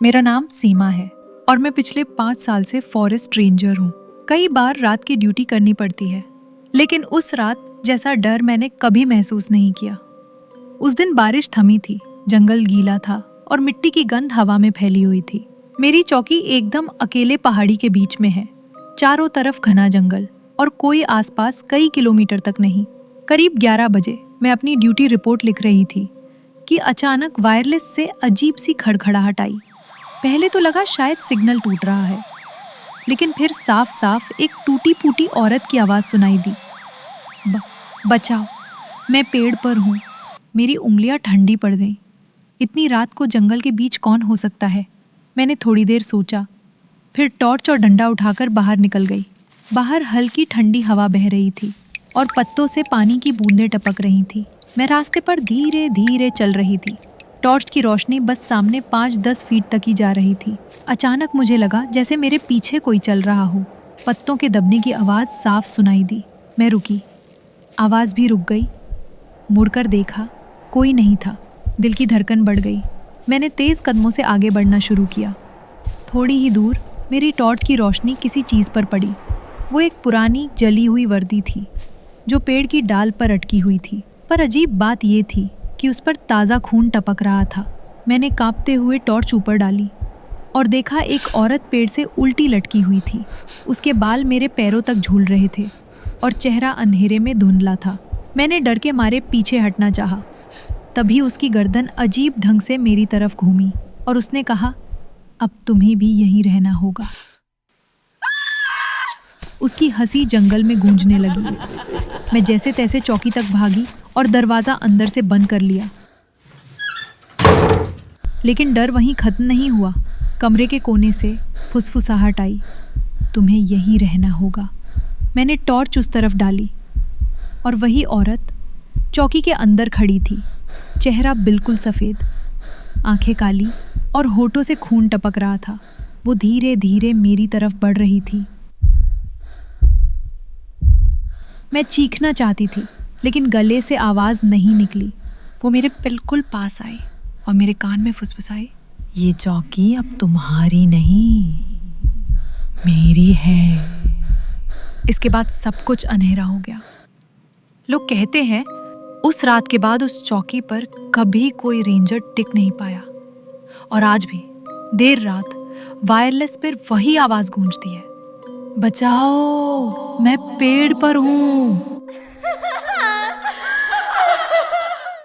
मेरा नाम सीमा है और मैं पिछले 5 साल से फॉरेस्ट रेंजर हूँ। कई बार रात की ड्यूटी करनी पड़ती है, लेकिन उस रात जैसा डर मैंने कभी महसूस नहीं किया। उस दिन बारिश थमी थी, जंगल गीला था और मिट्टी की गंध हवा में फैली हुई थी। मेरी चौकी एकदम अकेले पहाड़ी के बीच में है। चारों तरफ घना जंगल और कोई आसपास कई किलोमीटर तक नहीं। करीब 11 बजे मैं अपनी ड्यूटी रिपोर्ट लिख रही थी कि अचानक वायरलेस से अजीब सी खड़खड़ाहट आई। पहले तो लगा शायद सिग्नल टूट रहा है, लेकिन फिर साफ साफ एक टूटी फूटी औरत की आवाज़ सुनाई दी। बचाओ, मैं पेड़ पर हूँ। मेरी उंगलियां ठंडी पड़ गईं। इतनी रात को जंगल के बीच कौन हो सकता है? मैंने थोड़ी देर सोचा, फिर टॉर्च और डंडा उठाकर बाहर निकल गई। बाहर हल्की ठंडी हवा बह रही थी और पत्तों से पानी की बूंदें टपक रही थी। मैं रास्ते पर धीरे धीरे चल रही थी। टॉर्च की रोशनी बस सामने 5-10 फीट तक ही जा रही थी। अचानक मुझे लगा जैसे मेरे पीछे कोई चल रहा हो। पत्तों के दबने की आवाज़ साफ सुनाई दी। मैं रुकी, आवाज़ भी रुक गई। मुड़कर देखा, कोई नहीं था। दिल की धड़कन बढ़ गई। मैंने तेज़ कदमों से आगे बढ़ना शुरू किया। थोड़ी ही दूर मेरी टॉर्च की रोशनी किसी चीज़ पर पड़ी। वो एक पुरानी जली हुई वर्दी थी जो पेड़ की डाल पर अटकी हुई थी। पर अजीब बात ये थी कि उस पर ताज़ा खून टपक रहा था। मैंने कांपते हुए टॉर्च ऊपर डाली और देखा एक औरत पेड़ से उल्टी लटकी हुई थी। उसके बाल मेरे पैरों तक झूल रहे थे और चेहरा अंधेरे में धुंधला था। मैंने डर के मारे पीछे हटना चाहा, तभी उसकी गर्दन अजीब ढंग से मेरी तरफ घूमी और उसने कहा, अब तुम्हें भी यहीं रहना होगा। उसकी हंसी जंगल में गूंजने लगी। मैं जैसे तैसे चौकी तक भागी और दरवाज़ा अंदर से बंद कर लिया। लेकिन डर वहीं खत्म नहीं हुआ। कमरे के कोने से फुसफुसाहट आई, तुम्हें यहीं रहना होगा। मैंने टॉर्च उस तरफ डाली और वही औरत चौकी के अंदर खड़ी थी। चेहरा बिल्कुल सफ़ेद, आंखें काली और होठों से खून टपक रहा था। वो धीरे धीरे मेरी तरफ बढ़ रही थी। मैं चीखना चाहती थी, लेकिन गले से आवाज़ नहीं निकली। वो मेरे बिल्कुल पास आई और मेरे कान में फुसफुसाई, ये चौकी अब तुम्हारी नहीं, मेरी है। इसके बाद सब कुछ अंधेरा हो गया। लोग कहते हैं उस रात के बाद उस चौकी पर कभी कोई रेंजर टिक नहीं पाया, और आज भी देर रात वायरलेस पर वही आवाज़ गूंजती है, बचाओ, मैं पेड़ पर हूँ।